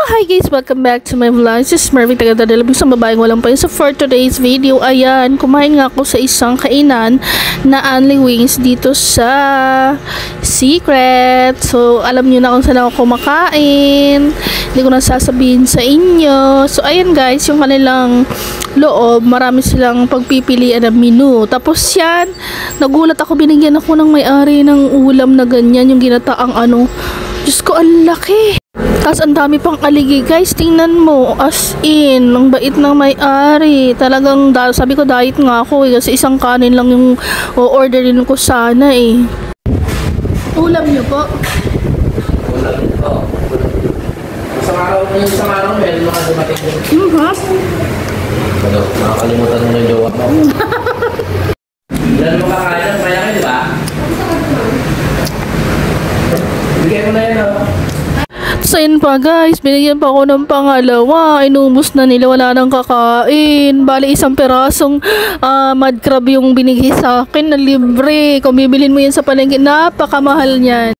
Hi guys! Welcome back to my vlog. This is Mervy, taga-dadalabing sa babaeng walang payo. So for today's video, ayan, kumain nga ako sa isang kainan na Only Wings dito sa Secret. So alam nyo na kung saan ako kumakain. Hindi ko na sasabihin sa inyo. So ayan guys, yung kanilang loob, marami silang pagpipilian ng menu. Tapos yan, nagulat ako, binigyan ako ng may-ari ng ulam na ganyan, yung ginataang ano. Diyos ko, ang laki! Tapos ang dami pang aligi guys, tingnan mo, as in, ang bait ng may-ari. Talagang, sabi ko diet nga ako kasi isang kanin lang yung o-orderin ko sana eh. Ulam nyo po? Ulam nyo. Isang araw meron mga dumating din. Ano, nakakalimutan mo ng jowa mo. Ilan mo kakain ng kaya ka, di ba? Bigyan mo na yan, oh. So yun pa guys, binigyan pa ako ng pangalawa. Inubos na nila, wala nang kakain. Bali isang perasong mud crab yung binigay sa akin na libre. Kung bibilhin mo yan sa palengke, napakamahal niyan.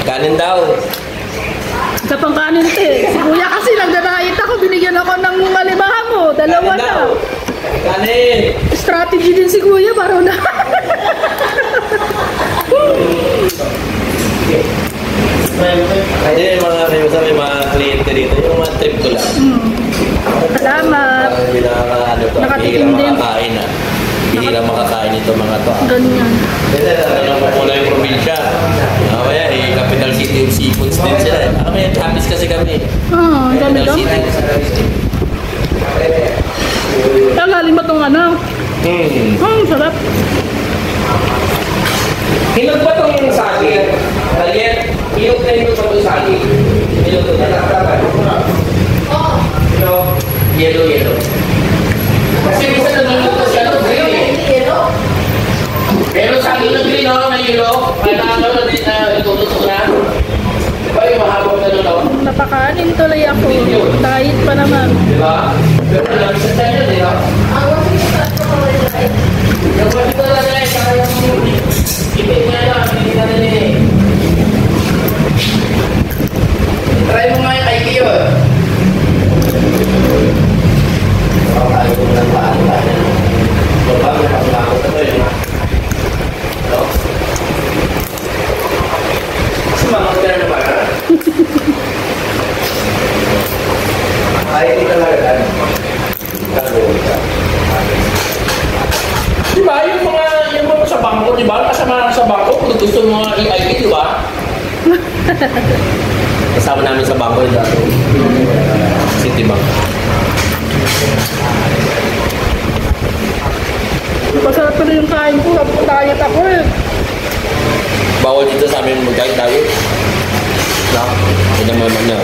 Kanin daw. Sa pangkanin ito eh. Si kuya kasi nagdadayit ako, binigyan ako ng malimahan mo. Dalawa na. Kanin! Strategy din si kuya, parang na. Kaya yung mga may mga kliyente dito, yung mga trip ko lang. Salamat. Parang hindi Nakatikim din. makakain ah. Hindi lang makakain ito mga to. Ganyan. Alam mo muna yung probinsya. Kaya capital city yung seafoods din sila. Kami, happy kasi kami. Ang dami daw. Lalim ba itong ano? Sarap. Hinog ba itong saging? Aliet? Hinog na hinog ba itong saging? Hinog ito. Yellow. Kasi minsan naluluto siya ng green eh. Pero saging ng green oh, may yellow. Kailangan na din na itutusok na. Diba yung mahabang na doon? Napakanin tuloy ako. Diet pa naman. Diba? Pero nalang sa tayo, diba? Yung pati ko lang eh, saka yung ipit niya lang, hindi na rin eh. Try mo nga yung kay Kiyo. Tayo mo ng paan tayo. Baba mo pag-lakot na ito yun. Hello? Kasi mga kaya na ba na? Ay, hindi talaga. Diba, yung mga sa bangko, diba? Kasama na sa bangko, kung gusto mo mga EIP, diba? Kasama namin sa bangko yung dato. Citibank. Masarap pa rin yung kain ko. Diet ako eh. Bawal dito sa amin mag-diet. No? Hindi naman na.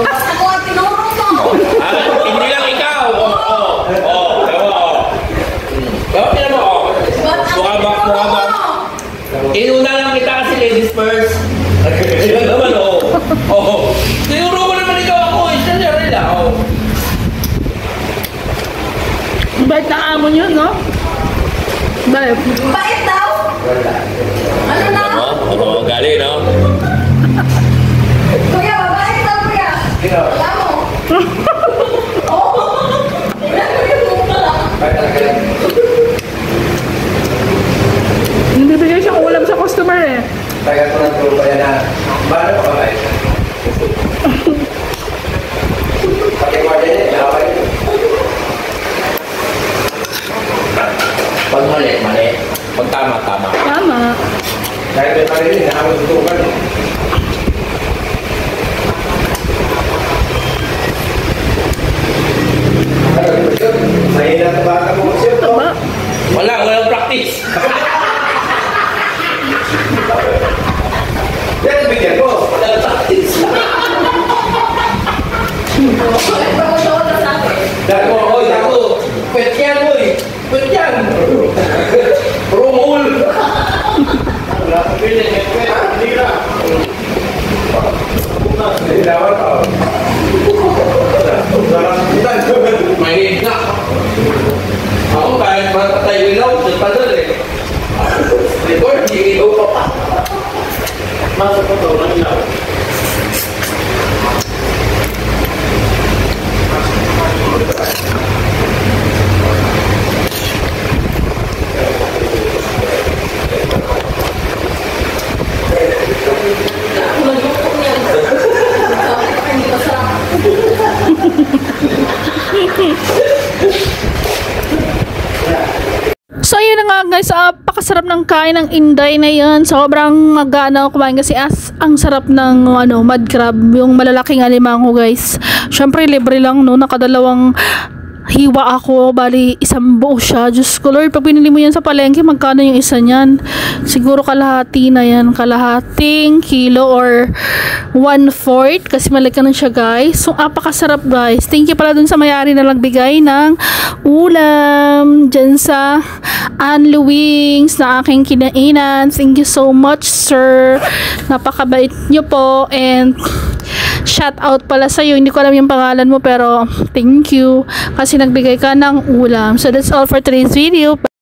Basta ko ang tinuro mo! Hindi lang ikaw! Bakit na mo? Mukha ba? Inuna lang kita kasi ladies first. Ilan naman, tinuro mo naman ikaw ako. Isa niya rin lang, Bait na amo nyo, no? Bait. Bait daw? Ano na? Ano galing, no? Kuya, mabait daw kuya! Wala mo! Oo! Wala mo yung mukha lang! Bibigay siyang ulam sa customer eh. Kaya ko ng grupo yan na, paano pa ba ito? Pati ko din eh, nakapay. Pag mali. Pag tama. Tama. Dahil may parinig, nakakatutukan. Mahina na bata mo kasi ito. Walang practice. Yan ang bigyan ko. Walang practice. Dako. Pwet yan, boy. Pwet yan. Rumul. Wala sa piling. Hindi na. Hindi na. Mahina. Ako mo, kahit matatay yung ilaw, sa panel eh. Record, hindi ilaw pa pa. Masok ko ito, ang ilaw. So yun na nga guys, pakasarap ng kain ng Inday na yun. Sobrang magana ako kumain kasi ang sarap ng mud crab, yung malalaking alimango guys. Syempre libre lang no, nakadalawang hiwa ako, bali isang buo siya. Diyos ko Lord, pag pinili mo yan sa palengke, magkano yung isa niyan? Siguro kalahati na yan, kalahating kilo or 1/4 kasi malaki na siya guys. So apakasarap guys. Thank you pala dun sa mayari na nagbigay ng ulam dyan sa Anli Wings na aking kinainan. Thank you so much sir, napakabait nyo po, and shout out pala sa'yo, hindi ko alam yung pangalan mo pero thank you kasi nagbigay ka ng ulam. So that's all for today's video.